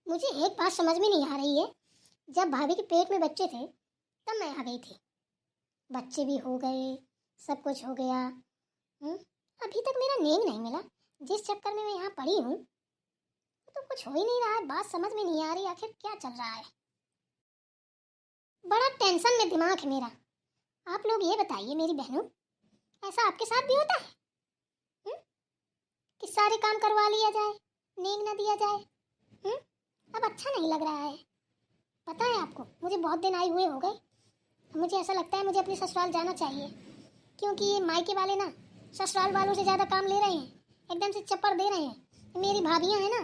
मुझे एक बात समझ में नहीं आ रही है। जब भाभी के पेट में बच्चे थे तब मैं आ गई थी, बच्चे भी हो गए, सब कुछ हो गया। अभी तक मेरा नेंग नहीं मिला। जिस चक्कर में मैं यहाँ पड़ी हूँ तो कुछ हो ही नहीं रहा है। बात समझ में नहीं आ रही, आखिर क्या चल रहा है। बड़ा टेंशन में दिमाग है मेरा। आप लोग ये बताइए मेरी बहनों, ऐसा आपके साथ भी होता है कि सारे काम करवा लिया जाए, नेंग ना दिया जाए? अब अच्छा नहीं लग रहा है। पता है आपको, मुझे बहुत दिन आए हुए हो गए। मुझे ऐसा लगता है मुझे अपने ससुराल जाना चाहिए, क्योंकि ये मायके वाले ना ससुराल वालों से ज़्यादा काम ले रहे हैं, एकदम से चप्पड़ दे रहे हैं। मेरी भाभियाँ हैं ना,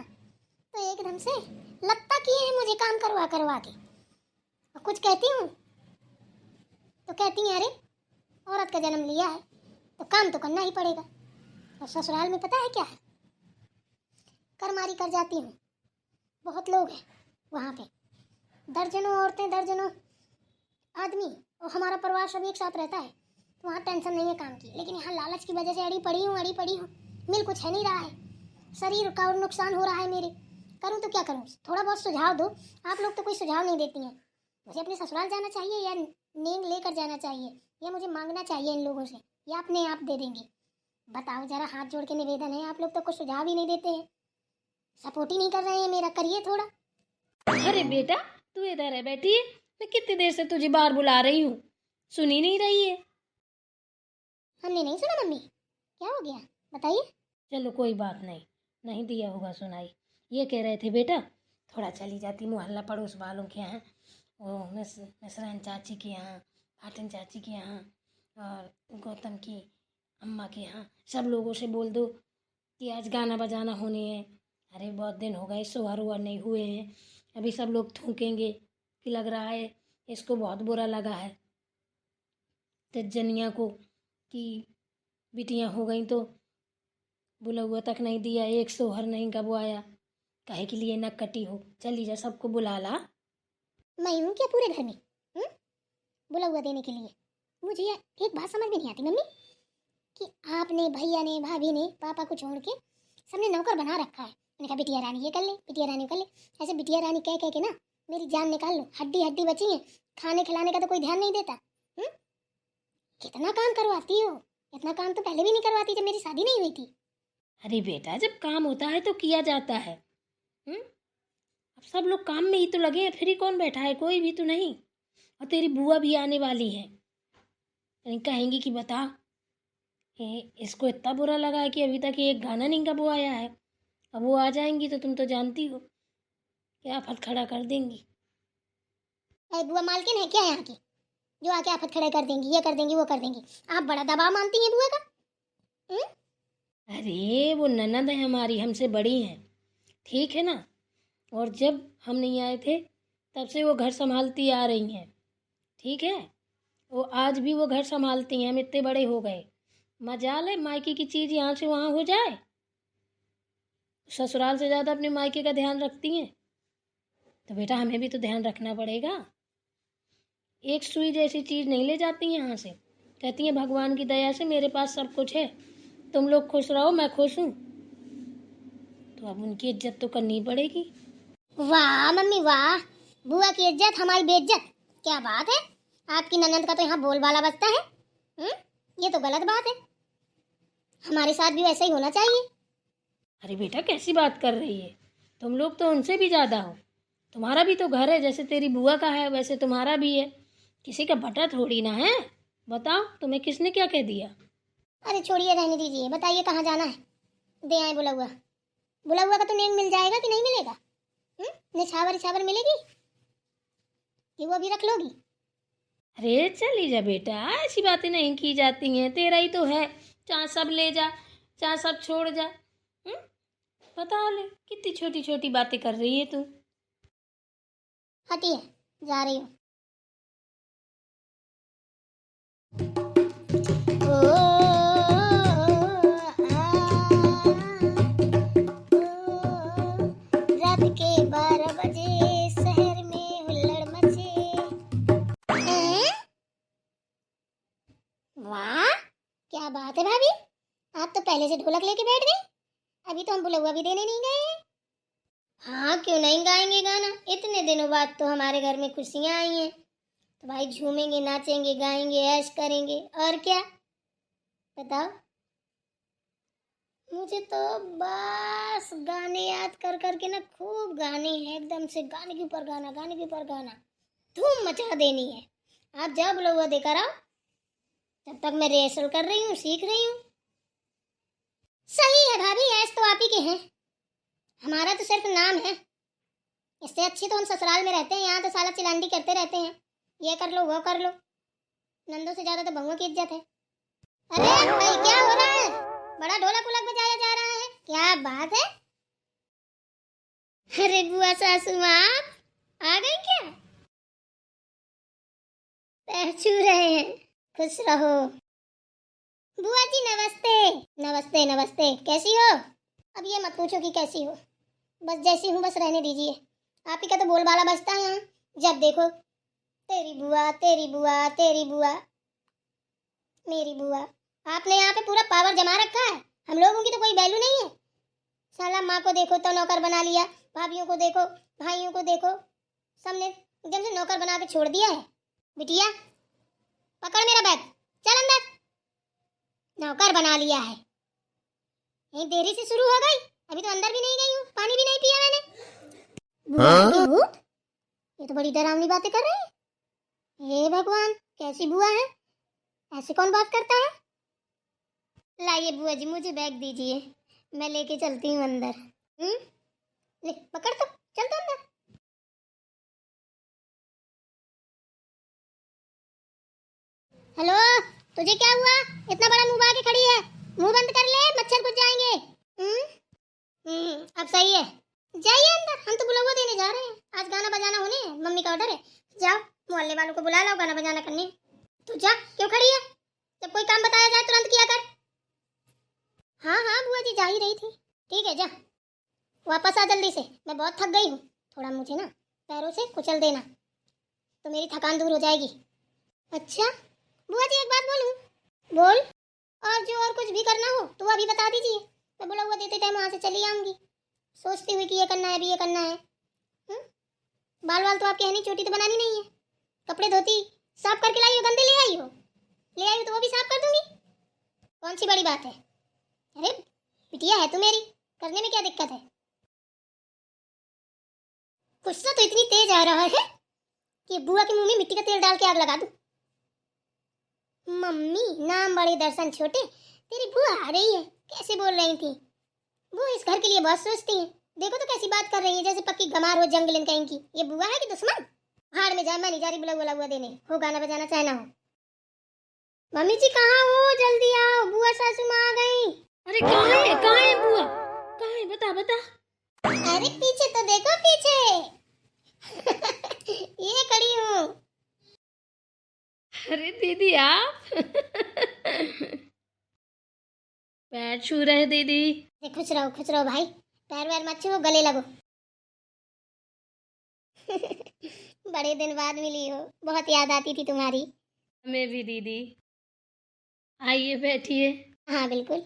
तो एकदम से लत्ता किए हैं मुझे काम करवा करवा के। और कुछ कहती हूँ तो कहती हैं, अरे औरत का जन्म लिया है तो काम तो करना ही पड़ेगा। और ससुराल में पता है क्या है, करमारी कर जाती हूँ। बहुत लोग हैं वहाँ पे, दर्जनों औरतें, दर्जनों आदमी, और हमारा परिवार सब एक साथ रहता है, तो वहाँ टेंशन नहीं है काम की। लेकिन यहाँ लालच की वजह से अड़ी पड़ी हूँ, मिल कुछ है नहीं रहा है। शरीर का और नुकसान हो रहा है मेरे। करूँ तो क्या करूँ? थोड़ा बहुत सुझाव दो। आप लोग तो कोई सुझाव नहीं देती हैं। मुझे अपने ससुराल जाना चाहिए या नेंग लेकर जाना चाहिए, या मुझे मांगना चाहिए इन लोगों से, या अपने आप दे देंगे? बताओ जरा, हाथ जोड़ के निवेदन है। आप लोग तो कुछ सुझाव ही नहीं देते हैं, सपोर्ट ही नहीं कर रहे हैं मेरा। करिए थोड़ा। अरे बेटा, तू इधर है बैठी है। मैं कितनी देर से तुझे बाहर बुला रही हूँ, सुनी नहीं रही है। हमने नहीं सुना मम्मी, क्या हो गया बताइए। चलो कोई बात नहीं, नहीं दिया होगा सुनाई। ये कह रहे थे बेटा, थोड़ा चली जाती मोहल्ला पड़ोस वालों के यहाँ, वो मिसरान चाची के यहाँ, फातिन चाची के यहाँ, और गौतम की अम्मा के यहाँ, सब लोगों से बोल दो कि आज गाना बजाना होने हैं। अरे बहुत दिन हो गए, सोहर ओहर नहीं हुए हैं। अभी सब लोग थूकेंगे कि लग रहा है इसको बहुत बुरा लगा है तजनिया को कि बिटियाँ हो गई तो बुलौआ तक नहीं दिया, एक सोहर नहीं गबवाया, काहे के लिए नक कटी हो। चली जा, सबको बुला ला। मैं हूँ क्या पूरे घर में बुलौआ देने के लिए? मुझे एक बात समझ में नहीं आती मम्मी, कि आपने, भैया ने, भाभी ने, पापा को छोड़ के सबने नौकर बना रखा है। मैंने कहा बिटिया रानी ये कर ले, बिटिया रानी कर ले। ऐसे बिटिया रानी कह कह के ना मेरी जान निकाल लो। हड्डी हड्डी बची है, खाने खिलाने का तो कोई ध्यान नहीं देता। कितना काम करवाती हो? इतना काम तो पहले भी नहीं करवाती जब मेरी शादी नहीं हुई थी। अरे बेटा, जब काम होता है तो किया जाता है। अब सब लोग काम में ही तो लगे हैं, फ्री कौन बैठा है? कोई भी तो नहीं। और तेरी बुआ भी आने वाली है, कहेंगी कि बता, इसको इतना बुरा लगा है कि अभी तक एक गाना नहीं गबवाया है। अब वो आ जाएंगी तो तुम तो जानती हो क्या आफत खड़ा कर देंगी। बुआ मालकिन है क्या यहाँ की, जो आके आफत खड़े कर देंगी, ये कर देंगी, वो कर देंगी? आप बड़ा दबाव मानती हैं बुआ का। अरे वो ननद है हमारी, हमसे बड़ी हैं, ठीक है ना। और जब हम नहीं आए थे तब से वो घर संभालती आ रही हैं, ठीक है। वो आज भी वो घर संभालती हैं। हम इतने बड़े हो गए, मजाल है मायके की चीज़ यहाँ से वहाँ हो जाए। ससुराल से ज़्यादा अपने मायके का ध्यान रखती हैं, तो बेटा हमें भी तो ध्यान रखना पड़ेगा। एक सुई जैसी चीज़ नहीं ले जाती हैं यहाँ से। कहती हैं भगवान की दया से मेरे पास सब कुछ है, तुम लोग खुश रहो, मैं खुश हूँ। तो अब उनकी इज्जत तो करनी पड़ेगी। वाह मम्मी वाह, बुआ की इज्जत हमारी बेइज्जत, क्या बात है। आपकी ननद का तो यहाँ बोलबाला बजता है। ये तो गलत बात है, हमारे साथ भी वैसा ही होना चाहिए। अरे बेटा कैसी बात कर रही है, तुम लोग तो उनसे भी ज़्यादा हो। तुम्हारा भी तो घर है, जैसे तेरी बुआ का है वैसे तुम्हारा भी है। किसी का बटा थोड़ी ना है। बताओ तुम्हें किसने क्या कह दिया? अरे छोड़िए, रहने दीजिए। बताइए कहाँ जाना है, दे आए बुलौआ। बुलौआ का तो नेम मिल जाएगा कि नहीं मिलेगा? निछावर इछावर मिलेगी कि वो भी रख लोगी? अरे चली जा बेटा, ऐसी बातें नहीं की जाती हैं। तेरा ही तो है, चाहे सब ले जा चाहे सब छोड़ जा। बता ले, कितनी छोटी छोटी बातें कर रही है तू। हटिए, जा रही हूँ। रात के 12 बजे शहर में हुल्लड़ मचे। वाह क्या बात है भाभी, आप तो पहले से ढोलक लेके बैठ गई। अभी तो हम बुलौआ भी देने नहीं गए। हाँ क्यों नहीं गाएंगे, दिनों बाद तो हमारे घर में खुशियाँ आई हैं, तो भाई झूमेंगे, नाचेंगे, गाएंगे, ऐश करेंगे, और क्या बताओ। मुझे तो बस गाने याद कर करके ना, खूब गाने हैं, एकदम से गाने के ऊपर गाना, गाने के ऊपर गाना, धूम मचा देनी है। आप जाओ बोला हुआ देकर आओ, तब तक मैं रिहर्सल कर रही हूँ, सीख रही हूँ। सही है भाभी, ऐश तो आप ही के हैं, हमारा तो सिर्फ नाम है। इससे अच्छी तो हम ससुराल में रहते हैं, यहाँ तो साला चिलांडी करते रहते हैं, ये कर लो वो कर लो। नंदों से ज्यादा तो बहुओं की इज्जत है। अरे भाई क्या हो रहा है, बड़ा ढोलक उलक बजाया जा रहा है, क्या बात है। अरे बुआ सासू माँ आप आ गई क्या, पैर छू रहे हैं, खुश रहो। बुआ जी नमस्ते। नमस्ते नमस्ते, कैसी हो। अब ये मत पूछो कि कैसी हो, बस जैसी हूँ बस रहने दीजिए। आप ही का तो बोलबाला बजता है यहाँ, जब देखो तेरी बुआ तेरी बुआ तेरी बुआ मेरी बुआ। आपने यहाँ पे पूरा पावर जमा रखा है, हम लोगों की तो कोई वैल्यू नहीं है। साला माँ को देखो तो नौकर बना लिया, भाभियों को देखो, भाइयों को देखो, सबने एकदम से नौकर बना के छोड़ दिया है। बिटिया पकड़ मेरा बैग, चल अंदर, नौकर बना लिया है। यही देरी से शुरू हो गई, अभी तो अंदर भी नहीं गई हूँ, पानी भी नहीं पिया मैंने। बुआ की भूत, ये तो बड़ी डरावनी बातें कर रही है। हे भगवान, कैसी बुआ है, ऐसे कौन बात करता है। लाइए बुआ जी मुझे बैग दीजिए, मैं लेके चलती हूँ अंदर। ले पकड़ तो, चल तो अंदर। हेलो, तुझे क्या हुआ, इतना बड़ा मुंह आके खड़ी है, मुंह बंद कर ले, मच्छर घुस जाएंगे। अब सही है, जाइए अंदर, हम तो बुलावा देने जा रहे हैं, आज गाना बजाना होने है, मम्मी का ऑर्डर है। जाओ मोहल्ले वालों को बुला लाओ, गाना बजाना करने। तू जा, क्यों खड़ी है, जब कोई काम बताया जाए तुरंत किया कर। हाँ हाँ बुआ जी जा ही रही थी। ठीक है जा, वापस आ जल्दी से, मैं बहुत थक गई हूँ, थोड़ा मुझे ना पैरों से कुचल देना तो मेरी थकान दूर हो जाएगी। अच्छा बुआ जी एक बात बोलूं। बोल। और जो और कुछ भी करना हो तो वो अभी बता दीजिए, मैं बोला हुआ देते टाइम वहाँ से चली आऊंगी, सोचती हुई कि ये करना है अभी ये करना है। बाल वाल तो आपके है नहीं, चोटी तो बनानी नहीं है, कपड़े धोती साफ करके लाई हो, गंदे ले आई हो, ले आई हो तो वो भी साफ कर दूंगी, कौन सी बड़ी बात है। अरे बिटिया है तू मेरी, करने में क्या दिक्कत है। गुस्सा तो इतनी तेज आ रहा है कि बुआ के मुंह में मिट्टी का तेल डाल के आग लगा दूं। मम्मी नाम बड़े दर्शन छोटे, तेरी बुआ आ रही है, कैसे बोल रही थी। वो इस घर के लिए बहुत सोचती है, देखो तो कैसी बात कर रही है, जैसे पक्की गमार हो जंगल कहीं की। ये बुआ है कि दुश्मन। भाड़ में जाए, मैं नहीं जा रही बुला बुआ देने, हो गाना बजाना चाहे ना हो। मम्मी जी कहाँ हो, जल्दी आओ, बुआ सासू माँ आ गई। अरे कहाँ है बुआ, कहाँ है, बता बता। अरे पीछे तो देखो पीछे ये खड़ी हूँ। अरे दीदी आप पैर छू रहे दीदी। खुश रहो भाई, पैर वैर मत छुओ, गले लगो बड़े दिन बाद मिली हो, बहुत याद आती थी तुम्हारी। हमें भी दीदी, आइए बैठिए। हाँ बिल्कुल।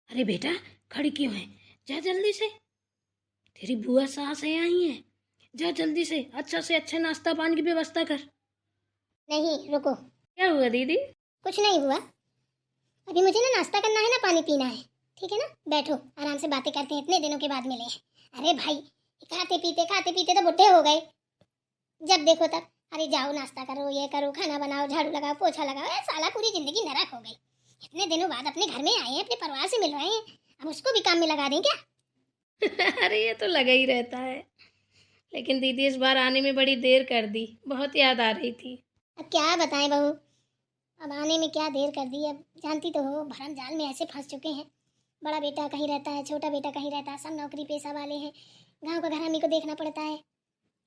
अरे बेटा खड़ी क्यों है, जा जल्दी से, तेरी बुआ सास है आई है, जा जल्दी से अच्छा नाश्ता पानी की व्यवस्था कर। नहीं रुको। क्या हुआ दीदी। कुछ नहीं हुआ, अभी मुझे ना नाश्ता करना है ना पानी पीना है, ठीक है ना, बैठो आराम से बातें करते हैं, इतने दिनों के बाद मिले हैं। अरे भाई खाते पीते तो बुढ़े हो गए, जब देखो तब अरे जाओ नाश्ता करो, ये करो, खाना बनाओ, झाड़ू लगाओ, पोछा लगाओ, साला पूरी जिंदगी नरक हो गई। इतने दिनों बाद अपने घर में आए हैं, अपने परिवार से मिल रहे हैं, अब उसको भी काम में लगा दें क्या। अरे ये तो लगा ही रहता है, लेकिन दीदी इस बार आने में बड़ी देर कर दी, बहुत याद आ रही थी। अब क्या बताएं बहू, अब आने में क्या देर कर दी, अब जानती तो हो भरम जाल में ऐसे फंस चुके हैं, बड़ा बेटा कहीं रहता है, छोटा बेटा कहीं रहता है, सब नौकरी पेशा वाले हैं, गांव का घर हमी को देखना पड़ता है,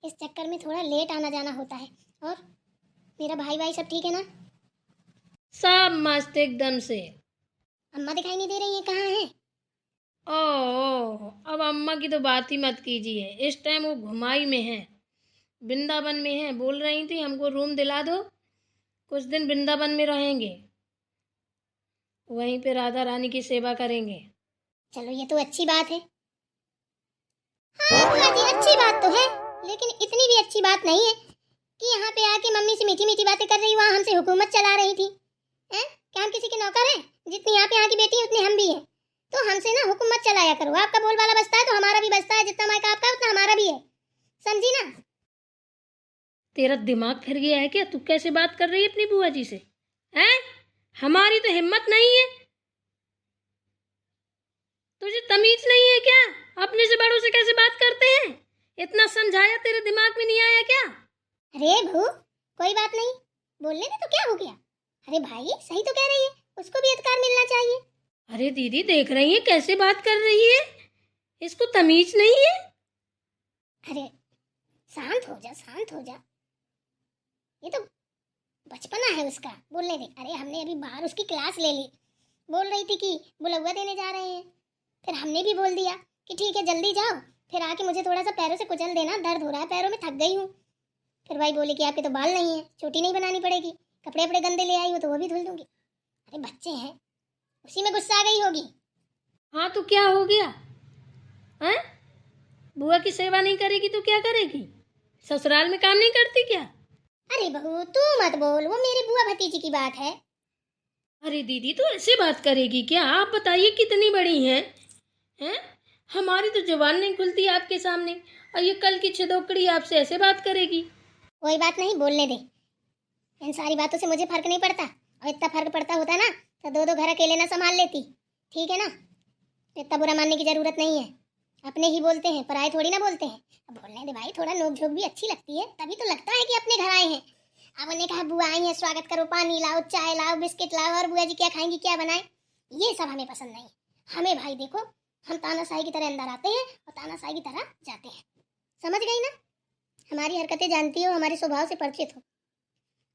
इस चक्कर में थोड़ा लेट आना जाना होता है। और मेरा भाई सब ठीक है ना। सब मस्त एकदम से। अम्मा दिखाई नहीं दे रही है, कहाँ है। ओ अब अम्मा की तो बात ही मत कीजिए, इस टाइम वो घुमाई में है, वृंदावन में है, बोल रही थी हमको रूम दिला दो, कुछ दिन वृंदावन में रहेंगे, वहीं पे राधा रानी की सेवा करेंगे। चलो ये तो अच्छी बात है, हाँ बुआ जी, अच्छी बात तो है, लेकिन इतनी भी अच्छी बात नहीं है कि यहाँ पे आके मम्मी से मीठी मीठी बातें कर रही, वहाँ हमसे हुकूमत चला रही थी। हैं? क्या हम किसी के नौकर हैं? जितनी यहाँ पे यहाँ की बेटी है उतनी हम भी हैं। तो हमसे ना हुकूमत चलाया करो। आपका बोलबाला बजता है तो हमारा भी बजता है, जितना मायका आपका है उतना हमारा भी है, समझी ना? तेरा दिमाग फिर गया है क्या? तू कैसे बात कर रही है अपनी बुआ जी से? हैं? हमारी तो हिम्मत नहीं है। तुझे तमीज नहीं है क्या? अपने से बड़ों से कैसे बात करते हैं? इतना समझाया, तेरे दिमाग में नहीं आया क्या? अरे बहू, कोई बात नहीं, बोलने दे तो क्या हो गया? अरे भाई सही तो कह रही है, उसको भी अधिकार मिलना चाहिए। अरे दीदी, देख रही है कैसे बात कर रही है? इसको तमीज नहीं है। अरे शांत हो जा, शांत हो जा, ये तो बचपना है उसका, बोलने दे। अरे हमने अभी बाहर उसकी क्लास ले ली, बोल रही थी कि बुलौआ देने जा रहे हैं, फिर हमने भी बोल दिया कि ठीक है जल्दी जाओ, फिर आके मुझे थोड़ा सा पैरों से कुचल देना, दर्द हो रहा है पैरों में, थक गई हूँ। फिर भाई बोली कि आपके तो बाल नहीं है, चोटी नहीं बनानी पड़ेगी, कपड़े अपने गंदे ले आई हो तो वो भी धुल दूंगी। अरे बच्चे हैं, उसी में गुस्सा आ गई होगी। हाँ तो क्या हो गया? हैं? बुआ की सेवा नहीं करेगी तो क्या करेगी? ससुराल में काम नहीं करती क्या? अरे बहू तू मत बोल, वो मेरी बुआ भतीजी की बात है। अरे दीदी, तो ऐसे बात करेगी क्या? आप बताइए कितनी बड़ी हैं? हैं? हमारी तो जुबान नहीं खुलती आपके सामने, और ये कल की छिदोकड़ी आपसे ऐसे बात करेगी। कोई बात नहीं, बोलने दे, इन सारी बातों से मुझे फर्क नहीं पड़ता, और इतना फर्क पड़ता होता ना तो दो दो घर अकेले ना संभाल लेती, ठीक है ना? इतना बुरा मानने की जरूरत नहीं है, अपने ही बोलते हैं, पराए थोड़ी ना बोलते हैं। अब बोलने दे भाई, थोड़ा नोक झोंक भी अच्छी लगती है, तभी तो लगता है कि अपने घर आए हैं। अब उन्हें कहा बुआ आई है, स्वागत करो, पानी लाओ, चाय लाओ, बिस्किट लाओ, और बुआ जी क्या खाएंगी, क्या बनाए, ये सब हमें पसंद नहीं। हमें भाई देखो, हम तानाशाही की तरह अंदर आते हैं और तानाशाही की तरह जाते हैं, समझ गई ना? हमारी हरकतें जानती हो, हमारे स्वभाव से परिचित हो।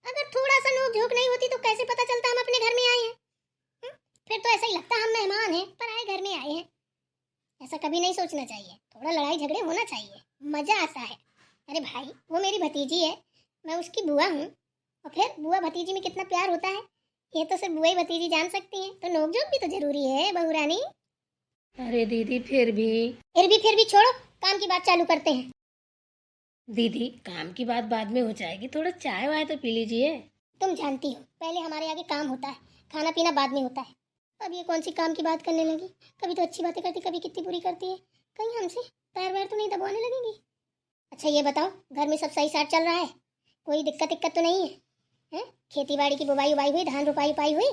अगर थोड़ा सा नोक झोंक नहीं होती तो कैसे पता चलता हम अपने घर में आए हैं? फिर तो ऐसा ही लगता हम मेहमान हैं, पर आए घर में आए हैं। ऐसा कभी नहीं सोचना चाहिए, थोड़ा लड़ाई झगड़े होना चाहिए, मजा आता है। अरे भाई वो मेरी भतीजी है, मैं उसकी बुआ हूँ, और फिर बुआ भतीजी में कितना प्यार होता है ये तो सिर्फ बुआ ही भतीजी जान सकती हैं, तो नोकझोंक भी तो जरूरी है बहू रानी। अरे दीदी, फिर भी छोड़ो, काम की बात चालू करते हैं। दीदी, काम की बात बाद में हो जाएगी, थोड़ा चाय वाय तो पी लीजिए। तुम जानती हो पहले हमारे आगे काम होता है, खाना पीना बाद में होता है। अब ये कौन सी काम की बात करने लगी? कभी तो अच्छी बातें करती, कभी कितनी बुरी करती है, कहीं हमसे पैर वैर तो नहीं दबाने लगेंगी? अच्छा ये बताओ, घर में सब सही साथ चल रहा है? कोई दिक्कत तो नहीं है? हैं? खेती बाड़ी की बुवाई उबाई हुई, धान रुपाई उपाई हुई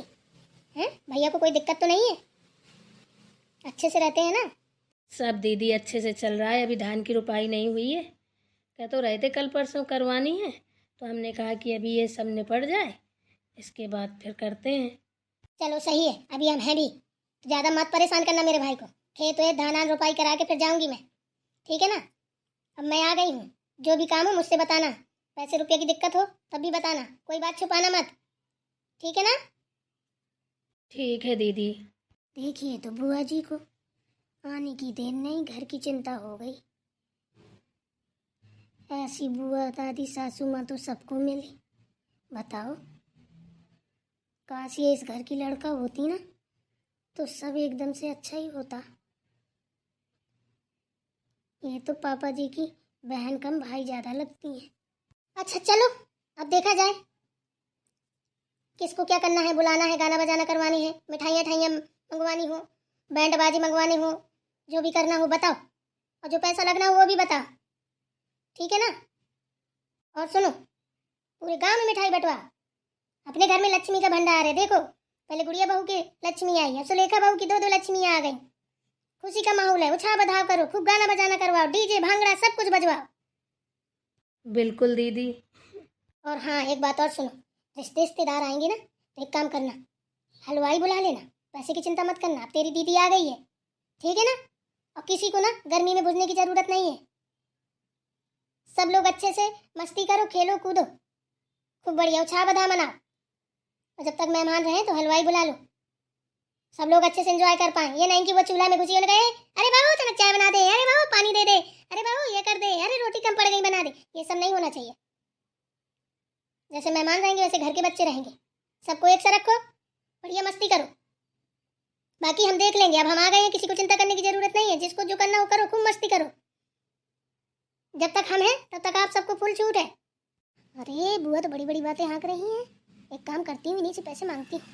है? भैया को कोई दिक्कत तो नहीं है? अच्छे से रहते हैं ना? सब दीदी अच्छे से चल रहा है, अभी धान की रुपाई नहीं हुई है। कह तो रहे थे कल परसों करवानी है, तो हमने कहा कि अभी ये सब निपट जाए, इसके बाद फिर करते हैं। चलो सही है, अभी हम हैं भी, ज़्यादा मत परेशान करना मेरे भाई को। खेत वेत धान आन रुपाई करा के फिर जाऊंगी मैं, ठीक है ना? अब मैं आ गई हूँ, जो भी काम हो मुझसे बताना, पैसे रुपये की दिक्कत हो तब भी बताना, कोई बात छुपाना मत, ठीक है ना? ठीक है दीदी। देखिए तो बुआ जी को आने की देर नहीं, घर की चिंता हो गई। ऐसी बुआ दादी सासू माँ तो सबको मिली, बताओ। काश ये इस घर की लड़का होती ना तो सब एकदम से अच्छा ही होता। ये तो पापा जी की बहन कम भाई ज्यादा लगती है। अच्छा चलो अब देखा जाए किसको क्या करना है, बुलाना है, गाना बजाना करवानी है, मिठाइयाँ ठाइयाँ मंगवानी हो, बैंड बाजी मंगवानी हो, जो भी करना हो बताओ, और जो पैसा लगना हो वो भी बताओ, ठीक है ना? और सुनो, पूरे गांव में मिठाई बंटवा, अपने घर में लक्ष्मी का भंडार है। देखो पहले गुड़िया बहू की लक्ष्मी आई, अब सुलेखा बहू की दो दो लक्ष्मियाँ आ गई। खुशी का माहौल है, उछाल बधाव करो, खूब गाना बजाना करवाओ, डीजे भांगड़ा सब कुछ बजवाओ। बिल्कुल दीदी। और हाँ एक बात और सुनो, रिश्तेदार आएंगे ना तो एक काम करना, हलवाई बुला लेना, पैसे की चिंता मत करना, अब तेरी दीदी आ गई है, ठीक है ना? और किसी को ना गर्मी में बुझने की जरूरत नहीं है, सब लोग अच्छे से मस्ती करो, खेलो कूदो, खूब बढ़िया उछाल बधाव मनाओ, और जब तक मेहमान रहे तो हलवाई बुला लो, सब लोग अच्छे से एंजॉय कर पाए। ये नहीं कि वो चूल्हा में घुसी गए, अरे बाबू तनिक चाय बना दे, अरे बाबू पानी दे दे, अरे बाबू ये कर दे, अरे रोटी कम पड़ गई बना दे, ये सब नहीं होना चाहिए। जैसे मेहमान रहेंगे वैसे घर के बच्चे रहेंगे, सबको एक सा रखो, बढ़िया मस्ती करो, बाकी हम देख लेंगे। अब हम आ गए हैं, किसी को चिंता करने की जरूरत नहीं है, जिसको जो करना हो करो, खूब मस्ती करो, जब तक हम हैं तब तक आप सबको फुल छूट है। अरे बुआ तो बड़ी बड़ी बातें हाँक रही हैं। एक काम करती हूँ, इन्हीं से पैसे मांगती हूँ,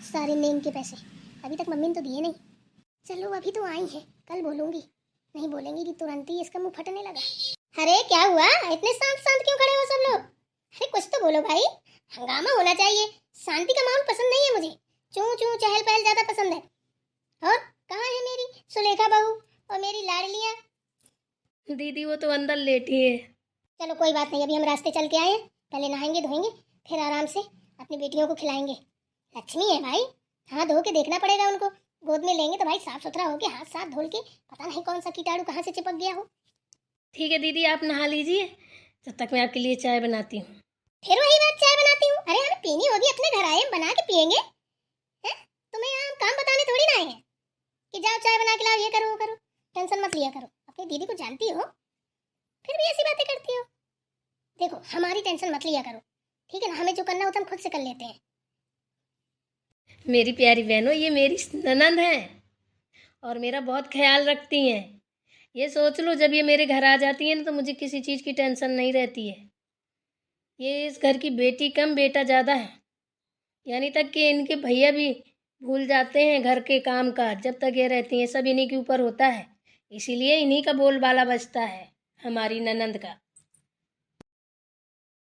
सारे नेम के पैसे। अभी तक मम्मी ने तो दिए नहीं। चलो अभी तो आई है, कल बोलूँगी। नहीं बोलेंगी कि तुरंत ही इसका मुंह फटने लगा। अरे क्या हुआ, इतने शांत शांत क्यों खड़े हो सब लोग? अरे कुछ तो बोलो भाई, हंगामा होना चाहिए। शांति का माहौल पसंद नहीं है मुझे, चूं चूं चहल पहल ज्यादा पसंद है। और कहाँ है मेरी सुलेखा बहू और मेरी लाडलियाँ? दीदी वो तो अंदर लेटी है। चलो कोई बात नहीं, अभी हम रास्ते चल के आए हैं, पहले नहाएंगे धोएंगे, फिर आराम से अपनी बेटियों को खिलाएंगे। लक्ष्मी है भाई, हाथ धो के देखना पड़ेगा उनको। गोद में लेंगे तो भाई साफ सुथरा होके हाथ साथ धोल के, पता नहीं कौन सा कीटाणु कहाँ से चिपक गया हो। ठीक है दीदी, आप नहा लीजिए, जब तक मैं आपके लिए चाय बनाती हूँ। फिर वही बात, चाय बनाती हूँ? अरे हमें पीनी होगी, अपने घर आए बना के पियेंगे। हैं? तुम्हें यहाँ काम बताने थोड़ी ना आए हैं कि जाओ चाय बना के लाओ, ये करो वो करो। टेंशन मत लिया करो, अपनी दीदी को जानती हो, फिर भी ऐसी बातें करती हो। देखो हमारी टेंशन मत लिया करो, ठीक है ना? हमें जो करना होता है हम खुद से कर लेते हैं। मेरी प्यारी बहनों, ये मेरी ननंद हैं और मेरा बहुत ख्याल रखती हैं। ये सोच लो, जब ये मेरे घर आ जाती है ना तो मुझे किसी चीज़ की टेंशन नहीं रहती है। ये इस घर की बेटी कम बेटा ज़्यादा है, यानी तक कि इनके भैया भी भूल जाते हैं घर के काम का। जब तक ये रहती हैं सब इन्हीं के ऊपर होता है, इसीलिए इन्हीं का बोलबाला बजता है हमारी ननंद का।